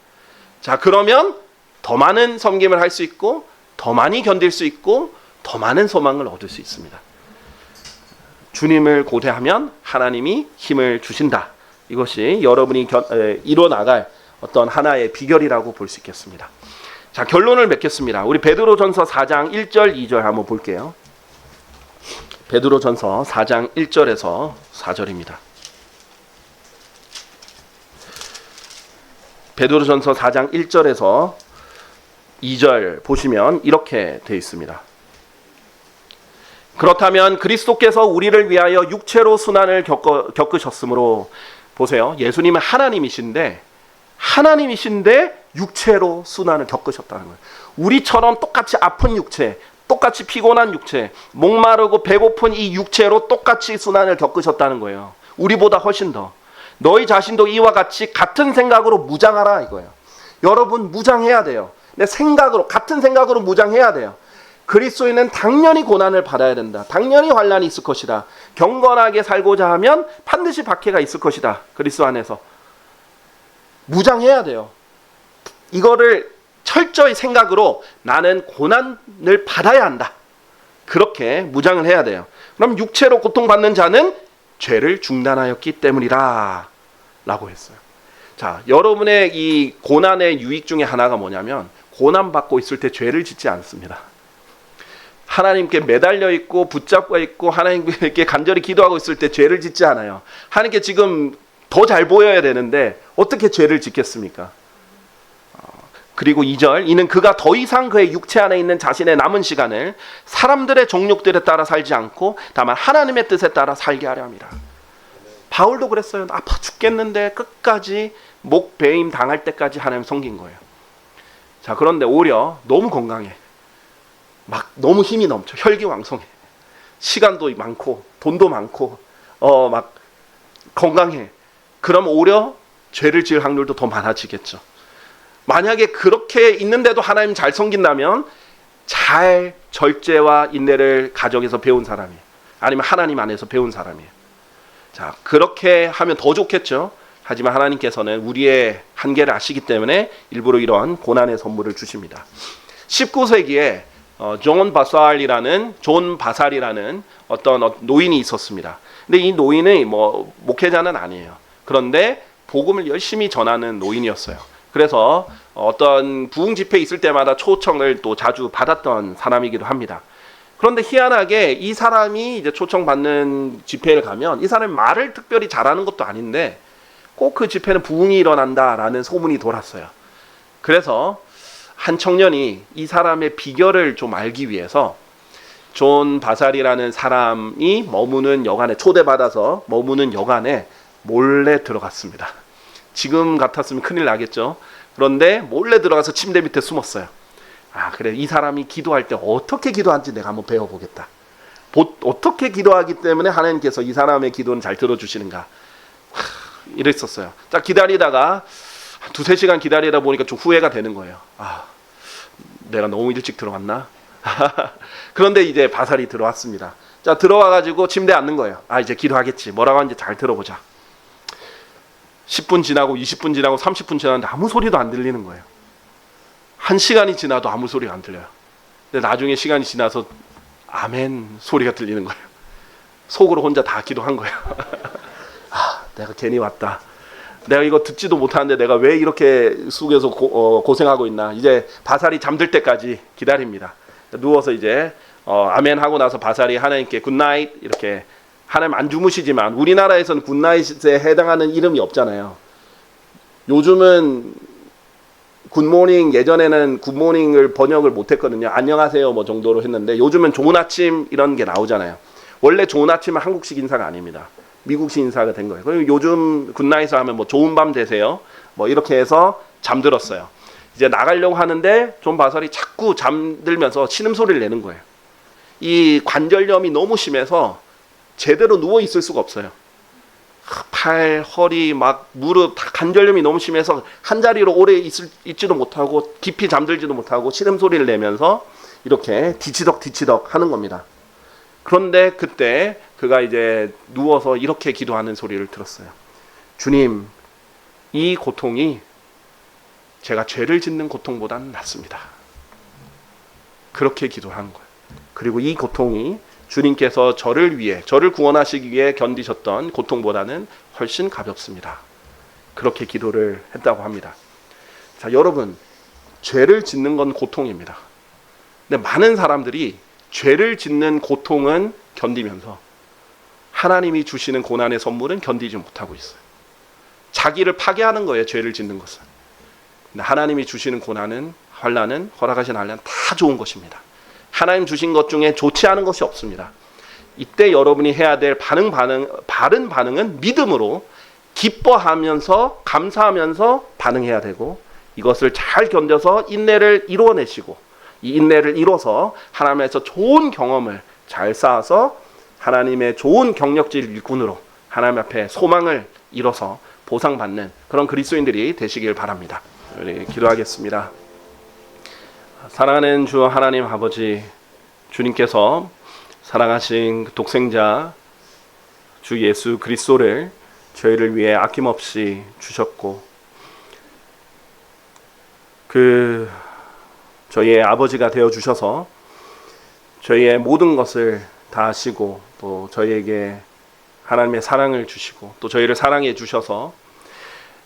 자, 그러면 더 많은 섬김을 할 수 있고 더 많이 견딜 수 있고 더 많은 소망을 얻을 수 있습니다. 주님을 고대하면 하나님이 힘을 주신다. 이것이 여러분이 이뤄나갈 어떤 하나의 비결이라고 볼 수 있겠습니다. 자, 결론을 맺겠습니다. 우리 베드로전서 4장 1절 2절 한번 볼게요. 베드로전서 4장 1절에서 4절입니다. 베드로전서 4장 1절에서 2절 보시면 이렇게 되어 있습니다. 그렇다면 그리스도께서 우리를 위하여 육체로 순환을 겪으셨으므로, 보세요. 예수님은 하나님이신데 육체로 순환을 겪으셨다는 거예요. 우리처럼 똑같이 아픈 육체, 똑같이 피곤한 육체, 목마르고 배고픈 이 육체로 똑같이 순환을 겪으셨다는 거예요. 우리보다 훨씬 더. 너희 자신도 이와 같이 같은 생각으로 무장하라 이거예요. 여러분 무장해야 돼요. 내 생각으로, 같은 생각으로 무장해야 돼요. 그리스도인은 당연히 고난을 받아야 된다. 당연히 환난이 있을 것이다. 경건하게 살고자 하면 반드시 박해가 있을 것이다. 그리스도 안에서 무장해야 돼요. 이거를 철저히 생각으로 나는 고난을 받아야 한다. 그렇게 무장을 해야 돼요. 그럼 육체로 고통받는 자는 죄를 중단하였기 때문이다 라고 했어요. 자, 여러분의 이 고난의 유익 중에 하나가 뭐냐면 고난받고 있을 때 죄를 짓지 않습니다. 하나님께 매달려 있고 붙잡고 있고 하나님께 간절히 기도하고 있을 때 죄를 짓지 않아요. 하나님께 지금 더 잘 보여야 되는데 어떻게 죄를 짓겠습니까? 그리고 2절, 이는 그가 더 이상 그의 육체 안에 있는 자신의 남은 시간을 사람들의 정욕들에 따라 살지 않고 다만 하나님의 뜻에 따라 살게 하려 함이라. 바울도 그랬어요. 아파 죽겠는데 끝까지 목배임 당할 때까지 하나님 섬긴 거예요. 자, 그런데 오히려 너무 건강해. 막 너무 힘이 넘쳐. 혈기왕성해. 시간도 많고 돈도 많고 막 건강해. 그럼 오히려 죄를 지을 확률도 더 많아지겠죠. 만약에 그렇게 있는데도 하나님 잘 섬긴다면 잘 절제와 인내를 가정에서 배운 사람이에요. 아니면 하나님 안에서 배운 사람이에요. 자, 그렇게 하면 더 좋겠죠. 하지만 하나님께서는 우리의 한계를 아시기 때문에 일부러 이런 고난의 선물을 주십니다. 19세기에 존 바살이라는 어떤 노인이 있었습니다. 근데 이 노인이 목회자는 아니에요. 그런데 복음을 열심히 전하는 노인이었어요. 그래서 어떤 부흥 집회 있을 때마다 초청을 또 자주 받았던 사람이기도 합니다. 그런데 희한하게 이 사람이 이제 초청받는 집회를 가면 이 사람이 말을 특별히 잘하는 것도 아닌데 꼭 그 집회는 부흥이 일어난다라는 소문이 돌았어요. 그래서 한 청년이 이 사람의 비결을 좀 알기 위해서 존 바살이라는 사람이 머무는 여관에 초대받아서 머무는 여관에 몰래 들어갔습니다. 지금 같았으면 큰일 나겠죠. 그런데 몰래 들어가서 침대 밑에 숨었어요. 아, 그래, 이 사람이 기도할 때 어떻게 기도하는지 내가 한번 배워보겠다. 어떻게 기도하기 때문에 하나님께서 이 사람의 기도는 잘 들어주시는가. 이랬었어요. 자, 기다리다가 두세 시간 기다리다 보니까 좀 후회가 되는 거예요. 아, 내가 너무 일찍 들어갔나? 그런데 이제 바살이 들어왔습니다. 자, 들어와가지고 침대에 앉는 거예요. 아, 이제 기도하겠지. 뭐라고 하는지 잘 들어보자. 10분 지나고 20분 지나고 30분 지났는데 아무 소리도 안 들리는 거예요. 1시간이 지나도 아무 소리가 안 들려요. 근데 나중에 시간이 지나서 아멘 소리가 들리는 거예요. 속으로 혼자 다 기도한 거예요. 아, 내가 괜히 왔다. 내가 이거 듣지도 못하는데 내가 왜 이렇게 속에서 고생하고 있나. 이제 바살이 잠들 때까지 기다립니다. 누워서 이제 아멘 하고 나서 바살이 하나님께 굿나잇 이렇게, 하나님 안 주무시지만 우리나라에서는 굿나잇에 해당하는 이름이 없잖아요. 요즘은 굿모닝, 예전에는 굿모닝을 번역을 못했거든요. 안녕하세요 뭐 정도로 했는데 요즘은 좋은 아침 이런 게 나오잖아요. 원래 좋은 아침은 한국식 인사가 아닙니다. 미국식 인사가 된 거예요. 그리고 요즘 굿나잇을 하면 뭐 좋은 밤 되세요 뭐 이렇게 해서 잠들었어요. 이제 나가려고 하는데 존 바살이 자꾸 잠들면서 신음소리를 내는 거예요. 이 관절염이 너무 심해서 제대로 누워 있을 수가 없어요. 팔, 허리, 막 무릎 다 관절염이 너무 심해서 한 자리로 오래 있지도 못하고 깊이 잠들지도 못하고 신음소리를 내면서 이렇게 뒤치덕 하는 겁니다. 그런데 그때 그가 이제 누워서 이렇게 기도하는 소리를 들었어요. 주님, 이 고통이 제가 죄를 짓는 고통보다는 낫습니다. 그렇게 기도한 거예요. 그리고 이 고통이 주님께서 저를 위해, 저를 구원하시기 위해 견디셨던 고통보다는 훨씬 가볍습니다. 그렇게 기도를 했다고 합니다. 자, 여러분, 죄를 짓는 건 고통입니다. 근데 많은 사람들이 죄를 짓는 고통은 견디면서 하나님이 주시는 고난의 선물은 견디지 못하고 있어요. 자기를 파괴하는 거예요, 죄를 짓는 것은. 근데 하나님이 주시는 고난은, 환난은, 허락하신 환난은 다 좋은 것입니다. 하나님 주신 것 중에 좋지 않은 것이 없습니다. 이때 여러분이 해야 될 바른 반응은 믿음으로 기뻐하면서 감사하면서 반응해야 되고, 이것을 잘 견뎌서 인내를 이루어내시고, 이 인내를 이뤄서 하나님에서 좋은 경험을 잘 쌓아서 하나님의 좋은 경력질 일꾼으로 하나님 앞에 소망을 이뤄서 보상받는 그런 그리스도인들이 되시길 바랍니다. 우리 기도하겠습니다. 사랑하는 주 하나님 아버지, 주님께서 사랑하신 독생자 주 예수 그리스도를 저희를 위해 아낌없이 주셨고, 저희의 아버지가 되어 주셔서 저희의 모든 것을 다 하시고, 또 저희에게 하나님의 사랑을 주시고, 또 저희를 사랑해 주셔서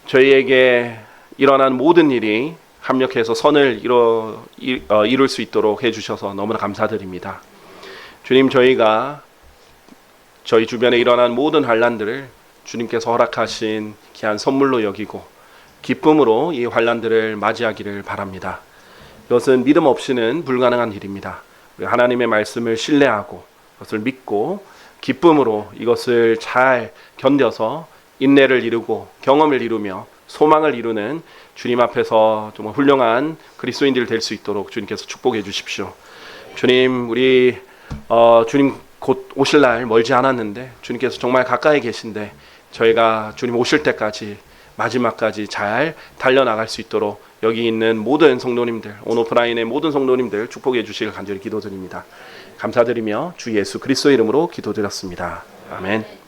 저희에게 일어난 모든 일이 합력해서 선을 이룰 수 있도록 해주셔서 너무나 감사드립니다. 주님, 저희가 저희 주변에 일어난 모든 환난들을 주님께서 허락하신 귀한 선물로 여기고 기쁨으로 이 환난들을 맞이하기를 바랍니다. 이것은 믿음 없이는 불가능한 일입니다. 우리 하나님의 말씀을 신뢰하고 그것을 믿고 기쁨으로 이것을 잘 견뎌서 인내를 이루고 경험을 이루며 소망을 이루는 주님 앞에서 정말 훌륭한 그리스도인들 될 수 있도록 주님께서 축복해 주십시오. 주님, 우리 주님 곧 오실 날 멀지 않았는데 주님께서 정말 가까이 계신데 저희가 주님 오실 때까지 마지막까지 잘 달려나갈 수 있도록 여기 있는 모든 성도님들, 온오프라인의 모든 성도님들 축복해 주시길 간절히 기도드립니다. 감사드리며 주 예수 그리스도 이름으로 기도드렸습니다. 아멘.